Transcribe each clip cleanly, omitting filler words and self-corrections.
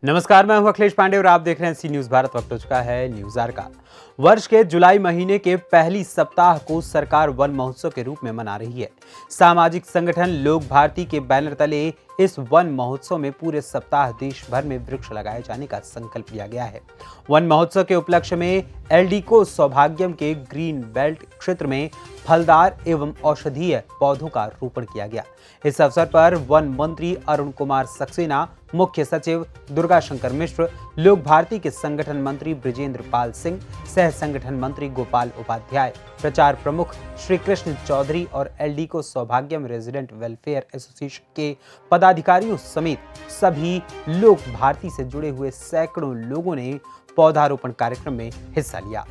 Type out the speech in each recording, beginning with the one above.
नमस्कार, मैं हूं अखिलेश पांडे और आप देख रहे हैं सी न्यूज भारत। वक्त हो चुका है न्यूज आवर का। वर्ष के जुलाई महीने के पहली सप्ताह को सरकार वन महोत्सव के रूप में मना रही है। सामाजिक संगठन लोक भारती के बैनर तले इस वन महोत्सव में पूरे सप्ताह देश भर में वृक्ष लगाए जाने का संकल्प लिया गया है। वन महोत्सव के उपलक्ष्य में एलडीको सौभाग्यम के ग्रीन बेल्ट क्षेत्र में फलदार एवं औषधीय पौधों का रोपण किया गया। इस अवसर पर वन मंत्री अरुण कुमार सक्सेना, मुख्य सचिव दुर्गा शंकर मिश्र, लोक भारती के संगठन मंत्री ब्रिजेंद्र पाल सिंह, सह संगठन मंत्री गोपाल उपाध्याय, प्रचार प्रमुख श्री कृष्ण चौधरी और एलडीको सौभाग्यम रेजिडेंट वेलफेयर एसोसिएशन के पदाधिकारियों समेत सभी लोक भारती से जुड़े हुए सैकड़ों लोगों ने पौधारोपण कार्यक्रम में हिस्सा लिया।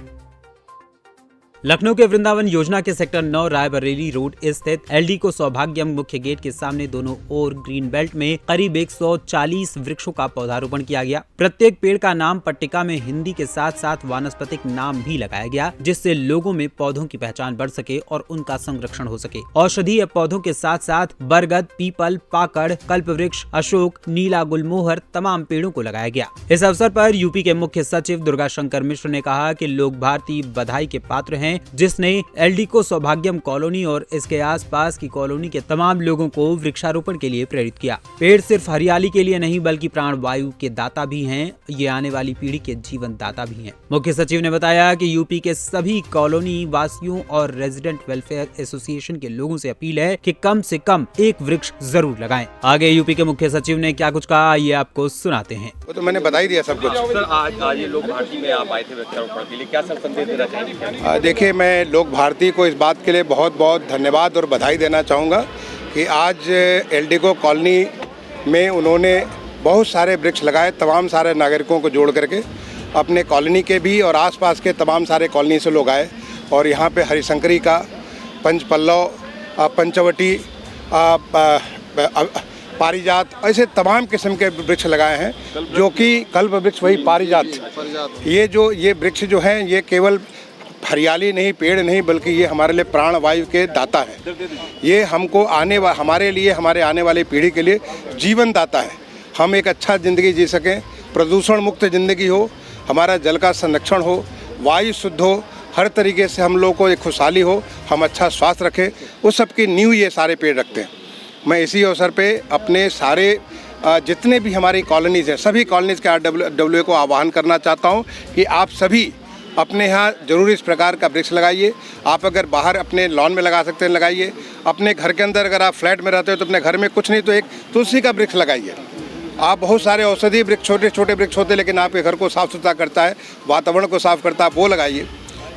लखनऊ के वृंदावन योजना के सेक्टर 9 रायबरेली रोड स्थित एलडीको सौभाग्यम मुख्य गेट के सामने दोनों ओर ग्रीन बेल्ट में करीब 140 वृक्षों का पौधारोपण किया गया। प्रत्येक पेड़ का नाम पट्टिका में हिंदी के साथ साथ वानस्पतिक नाम भी लगाया गया, जिससे लोगों में पौधों की पहचान बढ़ सके और उनका संरक्षण हो सके। औषधीय पौधों के साथ साथ बरगद, पीपल, पाकड़, कल्पवृक्ष, अशोक, नीला गुलमोहर तमाम पेड़ों को लगाया गया। इस अवसर पर यूपी के मुख्य सचिव दुर्गा शंकर मिश्र ने कहा कि लोक भारती बधाई के पात्र हैं, जिसने एलडीको सौभाग्यम कॉलोनी और इसके आसपास की कॉलोनी के तमाम लोगों को वृक्षारोपण के लिए प्रेरित किया। पेड़ सिर्फ हरियाली के लिए नहीं बल्कि प्राण वायु के दाता भी हैं। ये आने वाली पीढ़ी के जीवन दाता भी हैं। मुख्य सचिव ने बताया कि यूपी के सभी कॉलोनी वासियों और रेजिडेंट वेलफेयर एसोसिएशन के लोगों से अपील है कि कम से कम एक वृक्ष जरूर लगाएं। आगे यूपी के मुख्य सचिव ने क्या कुछ कहा, ये आपको सुनाते हैं। वो तो मैंने बता ही दिया सब कुछ। सर, आज ये लोक भारती में आप आए थे वृक्षारोपण के लिए, क्या संदेश देना चाहेंगे? देखिए, मैं लोक भारती को इस बात के लिए बहुत बहुत धन्यवाद और बधाई देना चाहूँगा कि आज एलडीको कॉलोनी में उन्होंने बहुत सारे वृक्ष लगाए, तमाम सारे नागरिकों को जोड़ करके। अपने कॉलोनी के भी और आसपास के तमाम सारे कॉलोनी से लोग आए और यहाँ पे हरिशंकरी का, पंचपल्लव, पंचवटी, पारिजात, ऐसे तमाम किस्म के वृक्ष लगाए हैं, जो कि कल्प वृक्ष वही पारिजात। ये वृक्ष जो हैं ये केवल हरियाली नहीं, पेड़ नहीं, बल्कि ये हमारे लिए प्राण वायु के दाता है। ये हमको हमारे लिए, हमारे आने वाली पीढ़ी के लिए जीवन दाता है। हम एक अच्छा ज़िंदगी जी सकें, प्रदूषण मुक्त ज़िंदगी हो, हमारा जल का संरक्षण हो, वायु शुद्ध हो, हर तरीके से हम लोगों को एक खुशहाली हो, हम अच्छा स्वास्थ्य रखें, उस सब की नींव ये सारे पेड़ रखते हैं। मैं इसी अवसर पे अपने सारे जितने भी हमारी कॉलोनीज़ हैं, सभी कॉलोनीज़ के आरडब्ल्यूए को आह्वान करना चाहता हूँ कि आप सभी अपने यहाँ जरूर इस प्रकार का वृक्ष लगाइए। आप अगर बाहर अपने लॉन में लगा सकते हैं लगाइए। अपने घर के अंदर अगर आप फ्लैट में रहते हो तो अपने घर में कुछ नहीं तो एक तुलसी का वृक्ष लगाइए। आप बहुत सारे औषधीय वृक्ष, छोटे छोटे वृक्ष होते हैं, लेकिन आपके घर को साफ़ सुथरा करता है, वातावरण को साफ करता है, वो लगाइए।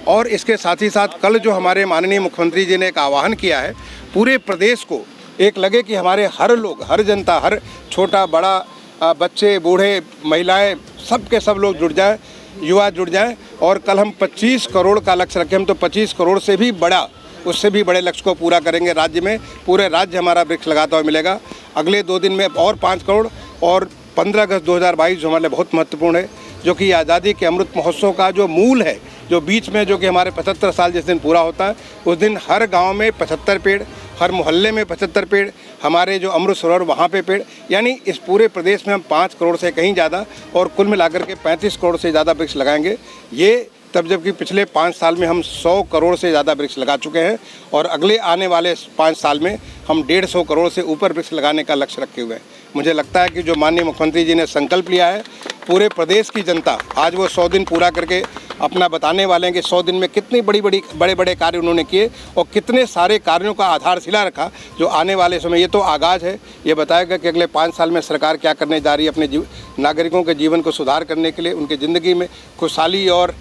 और इसके साथ ही साथ कल जो हमारे माननीय मुख्यमंत्री जी ने एक आह्वान किया है, पूरे प्रदेश को एक लगे कि हमारे हर लोग, हर जनता, हर छोटा बड़ा, बच्चे, बूढ़े, महिलाएँ, सब के सब लोग जुड़ जाएँ, युवा जुड़ जाएं। और कल हम 25 करोड़ का लक्ष्य रखें। हम तो 25 करोड़ से भी बड़ा, उससे भी बड़े लक्ष्य को पूरा करेंगे। राज्य में पूरे राज्य हमारा वृक्ष लगाता हुआ मिलेगा। अगले 2 दिन में और 5 करोड़ और 15 अगस्त 2022 जो हमारे लिए बहुत महत्वपूर्ण है, जो कि आज़ादी के अमृत महोत्सव का जो मूल है, जो बीच में, जो कि हमारे 75 साल जिस दिन पूरा होता है, उस दिन हर गाँव में 75 पेड़, हर मोहल्ले में 75 पेड़, हमारे जो अमृत सरोवर वहाँ पे पेड़, यानी इस पूरे प्रदेश में हम 5 करोड़ से कहीं ज़्यादा और कुल मिलाकर के 35 करोड़ से ज़्यादा वृक्ष लगाएंगे। ये तब जबकि पिछले 5 साल में हम 100 करोड़ से ज़्यादा वृक्ष लगा चुके हैं और अगले आने वाले 5 साल में हम 150 करोड़ से ऊपर वृक्ष लगाने का लक्ष्य रखे हुए हैं। मुझे लगता है कि जो माननीय मुख्यमंत्री जी ने संकल्प लिया है, पूरे प्रदेश की जनता आज वो 100 दिन पूरा करके अपना बताने वाले हैं कि 100 दिन में कितनी बड़े बड़े कार्य उन्होंने किए और कितने सारे कार्यों का आधारशिला रखा, जो आने वाले समय, ये तो आगाज़ है, ये बताएगा कि अगले 5 साल में सरकार क्या करने जा रही है अपने नागरिकों के जीवन को सुधार करने के लिए, उनकी ज़िंदगी में खुशहाली और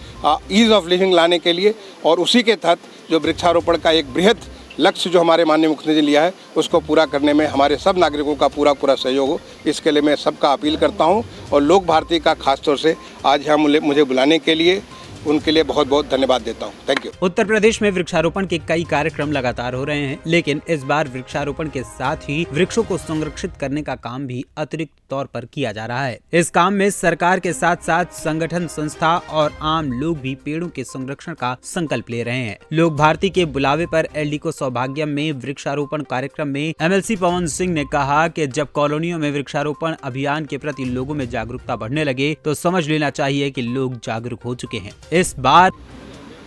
ईज़ ऑफ लिविंग लाने के लिए। और उसी के तहत जो वृक्षारोपण का एक बृहद लक्ष्य जो हमारे माननीय मुख्यमंत्री जी लिया है, उसको पूरा करने में हमारे सब नागरिकों का पूरा सहयोग हो, इसके लिए मैं सबका अपील करता हूं। और लोक भारती का खासतौर से आज यहाँ मुझे बुलाने के लिए उनके लिए बहुत बहुत धन्यवाद देता हूँ। Thank you. उत्तर प्रदेश में वृक्षारोपण के कई कार्यक्रम लगातार हो रहे हैं, लेकिन इस बार वृक्षारोपण के साथ ही वृक्षों को संरक्षित करने का काम भी अतिरिक्त तौर पर किया जा रहा है। इस काम में सरकार के साथ साथ संगठन, संस्था और आम लोग भी पेड़ों के संरक्षण का संकल्प ले रहे हैं। लोक भारती के बुलावे पर एलडीको सौभाग्यम में वृक्षारोपण कार्यक्रम में एमएलसी पवन सिंह ने कहा कि जब कॉलोनियों में वृक्षारोपण अभियान के प्रति लोगों में जागरूकता बढ़ने लगे तो समझ लेना चाहिए कि लोग जागरूक हो चुके हैं। इस बार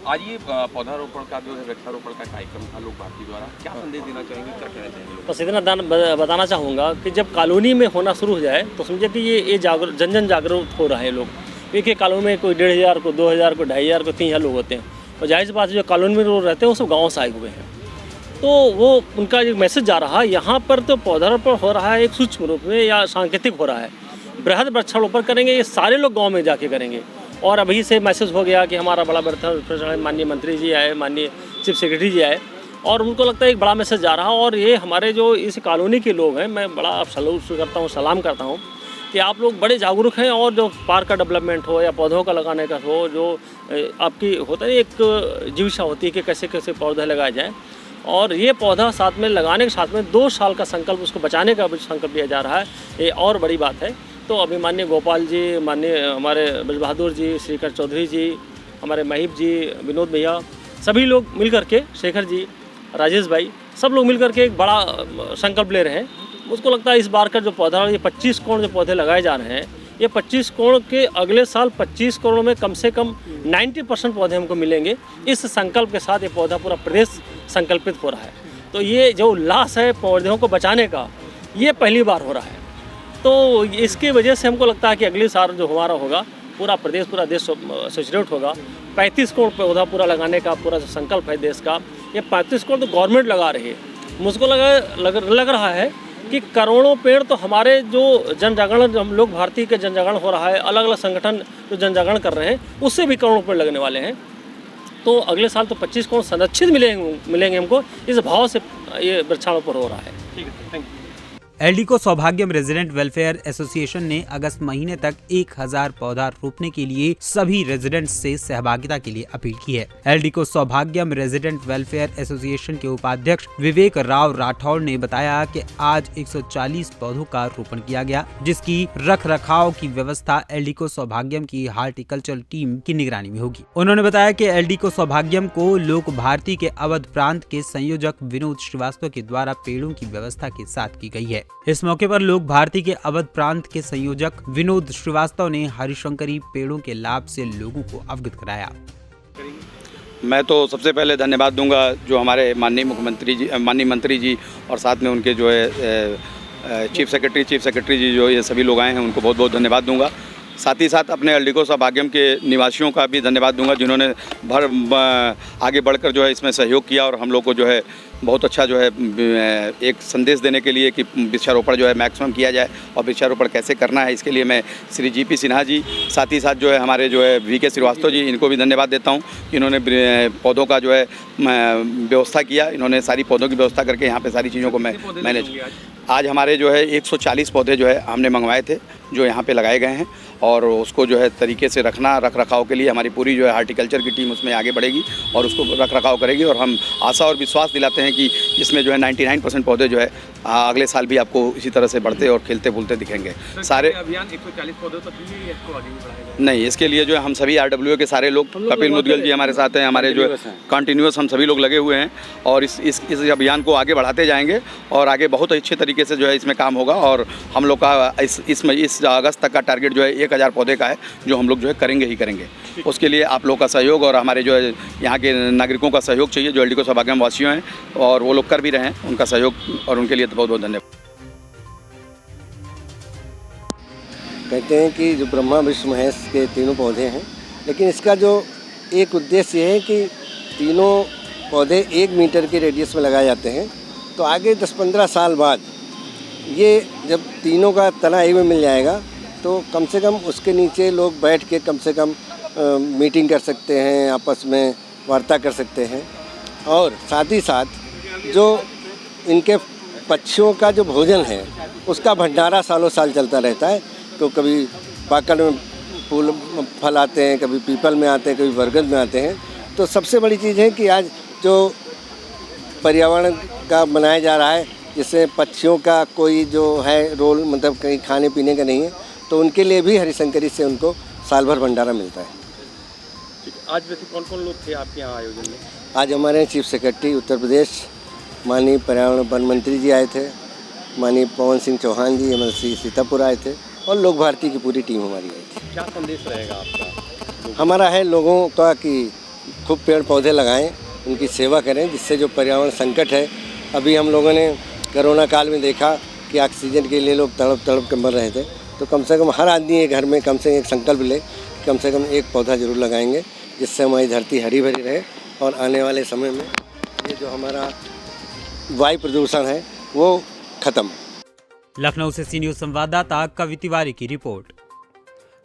आज ये पौधारोपण का जो है वृक्षारोपण का कार्यक्रम था लोक भारती द्वारा, क्या संदेश देना चाहेंगे, क्या कहना चाहेंगे? बस इतना बताना चाहूँगा कि जब कॉलोनी में होना शुरू हो जाए तो समझे कि ये जन जन जागरूक हो रहे हैं लोग। एक कॉलोनी में कोई 1500 को 2000 को 2500 को 3000 लोग होते हैं, और जाहिर सी बात है जो कॉलोनी में लोग रहते हैं वो सब गाँव से आए हुए हैं, तो वो उनका एक मैसेज जा रहा है। यहाँ पर तो पौधारोपण हो रहा है एक सूक्ष्म रूप में या सांकेतिक हो रहा है, बृहद वृक्षारोपण करेंगे ये सारे लोग गाँव में जाके करेंगे। और अभी से मैसेज हो गया कि हमारा बड़ा वृक्षारोपण माननीय मंत्री जी आए, माननीय चीफ सेक्रेटरी जी आए, और उनको लगता है एक बड़ा मैसेज जा रहा है। और ये हमारे जो इस कॉलोनी के लोग हैं, मैं बड़ा सलूट करता हूँ, सलाम करता हूँ कि आप लोग बड़े जागरूक हैं। और जो पार्क का डेवलपमेंट हो या पौधों का लगाने का हो, जो आपकी होता है एक जीविका होती है कि कैसे कैसे पौधे लगाए जाएँ, और ये पौधा साथ में लगाने के साथ में 2 साल का संकल्प, उसको बचाने का भी संकल्प लिया जा रहा है, ये और बड़ी बात है। तो अभी माननीय गोपाल जी, माननीय हमारे ब्रज बहादुर जी, श्रीकर चौधरी जी, हमारे महिब जी, विनोद भैया, सभी लोग मिलकर के, शेखर जी, राजेश भाई, सब लोग मिलकर के एक बड़ा संकल्प ले रहे हैं। मुझको लगता है इस बार का जो पौधा, ये 25 करोड़ जो पौधे लगाए जा रहे हैं, ये 25 करोड़ के अगले साल 25 करोड़ में कम से कम 90% पौधे हमको मिलेंगे। इस संकल्प के साथ ये पौधा पूरा प्रदेश संकल्पित हो रहा है। तो ये जो उल्लास है पौधों को बचाने का, ये पहली बार हो रहा है। तो इसकी वजह से हमको लगता है कि अगले साल जो हमारा होगा, पूरा प्रदेश, पूरा देश सचरेट होगा। 35 करोड़ पौधा पूरा लगाने का पूरा जो संकल्प है देश का, ये 35 करोड़ तो गवर्नमेंट लगा रही है। मुझको लग रहा है कि करोड़ों पेड़ तो हमारे जो जन जागरण, हम लोग भारतीय के जन जागरण हो रहा है, अलग अलग संगठन जो जन जागरण कर रहे हैं, उससे भी करोड़ों पेड़ लगने वाले हैं। तो अगले साल तो 25 करोड़ संरक्षित मिलेंगे हमको, इस भाव से ये वृक्षारोपण हो रहा है। ठीक है, थैंक यू। एलडीको सौभाग्यम रेजिडेंट वेलफेयर एसोसिएशन ने अगस्त महीने तक 1000 पौधा रोपने के लिए सभी रेजिडेंट्स से सहभागिता के लिए अपील की है। एलडीको सौभाग्यम रेजिडेंट वेलफेयर एसोसिएशन के उपाध्यक्ष विवेक राव राठौड़ ने बताया कि आज 140 पौधों का रोपण किया गया, जिसकी रख रखाव की व्यवस्था एलडीको सौभाग्यम की हार्टिकल्चर टीम की निगरानी में होगी। उन्होंने बताया कि एलडीको सौभाग्यम को लोक भारती के अवध प्रांत के संयोजक विनोद श्रीवास्तव के द्वारा पेड़ों की व्यवस्था के साथ की गई है। इस मौके पर लोक भारती के अवध प्रांत के संयोजक विनोद श्रीवास्तव ने हरिशंकरी पेड़ों के लाभ से लोगों को अवगत कराया। मैं तो सबसे पहले धन्यवाद दूंगा जो हमारे माननीय मंत्री जी और साथ में उनके जो है चीफ सेक्रेटरी जी, जो ये सभी लोग आए हैं, उनको बहुत बहुत धन्यवाद दूंगा। साथ ही साथ अपने एलडीको सौभाग्यम के निवासियों का भी धन्यवाद दूंगा, जिन्होंने आगे बढ़कर जो है इसमें सहयोग किया और हम लोग को जो है बहुत अच्छा जो है एक संदेश देने के लिए कि वृक्षारोपण जो है मैक्सिमम किया जाए और वृक्षारोपण कैसे करना है, इसके लिए मैं श्री जीपी सिन्हा जी, साथ ही साथ जो है हमारे जो है वीके श्रीवास्तव जी, इनको भी धन्यवाद देता हूँ। इन्होंने पौधों का जो है व्यवस्था किया, इन्होंने सारी पौधों की व्यवस्था करके यहाँ पे सारी चीज़ों को मैनेज। आज हमारे जो है 140 पौधे जो है हमने मंगवाए थे, जो यहाँ पे लगाए गए हैं, और उसको जो है तरीके से रख रखाव के लिए हमारी पूरी जो है हार्टिकल्चर की टीम उसमें आगे बढ़ेगी और उसको रख रखाव करेगी। और हम आशा और विश्वास दिलाते हैं कि इसमें जो है 99% पौधे जो है अगले साल भी आपको इसी तरह से बढ़ते और खिलते फूलते दिखेंगे। सारे अभियान 140 पौधे तो इसको आगे भी बढ़ाएगा? नहीं, इसके लिए जो है हम सभी RWA के सारे लोग, कपिल मुदगल जी हमारे साथ हैं, हमारे जो कंटिन्यूस हम सभी लोग लगे हुए हैं और इस अभियान को आगे बढ़ाते जाएंगे और आगे बहुत अच्छे तरीके से जो है इसमें काम होगा। और हम लोग का इस अगस्त तक का टारगेट जो है 1000 पौधे का है, जो हम लोग जो है करेंगे ही करेंगे। उसके लिए आप लोग का सहयोग और हमारे जो है यहाँ के नागरिकों का सहयोग चाहिए, जो एलडीको सौभाग्यम वासियों हैं, और वो लोग कर भी रहे हैं, उनका सहयोग और उनके लिए बहुत बहुत धन्यवाद। कहते हैं कि जो ब्रह्मा विष्णु महेश के तीनों पौधे हैं, लेकिन इसका जो एक उद्देश्य है कि तीनों पौधे 1 मीटर के रेडियस में लगाए जाते हैं। तो आगे 10-15 साल बाद ये जब तीनों का तना एक में मिल जाएगा तो कम से कम उसके नीचे लोग बैठ के कम से कम मीटिंग कर सकते हैं, आपस में वार्ता कर सकते हैं। और साथ ही साथ जो इनके पक्षियों का जो भोजन है उसका भंडारा सालों साल चलता रहता है। तो कभी पाकड़ में फूल फल आते हैं, कभी पीपल में आते हैं, कभी बरगद में आते हैं। तो सबसे बड़ी चीज़ है कि आज जो पर्यावरण का बनाया जा रहा है, जिससे पक्षियों का कोई जो है रोल मतलब कहीं खाने पीने का नहीं है, तो उनके लिए भी हरिशंकरी से उनको साल भर भंडारा मिलता है। आज वैसे कौन कौन लोग थे आपके यहाँ आयोजन में? आज हमारे चीफ सेक्रेटरी उत्तर प्रदेश माननीय पर्यावरण वन मंत्री जी आए थे, माननीय पवन सिंह चौहान जी MLC सीतापुर आए थे और लोक भारती की पूरी टीम हमारी आई थी। क्या संदेश रहेगा आपका? हमारा है लोगों का कि खूब पेड़ पौधे लगाएं, उनकी सेवा करें, जिससे जो पर्यावरण संकट है, अभी हम लोगों ने कोरोना काल में देखा कि ऑक्सीजन के लिए लोग तड़प तड़प के मर रहे थे, तो कम से कम हर आदमी एक घर में कम से एक संकल्प ले, कम से कम एक पौधा जरूर लगाएंगे, जिससे हमारी धरती हरी भरी रहे और आने वाले समय में ये जो हमारा वायु प्रदूषण है वो खत्म। लखनऊ से सी न्यूज़ संवाददाता कवि तिवारी की रिपोर्ट।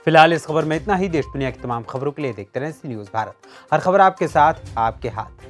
फिलहाल इस खबर में इतना ही। देश दुनिया की तमाम खबरों के लिए देखते रहें सी न्यूज़ भारत। हर खबर आपके साथ, आपके हाथ।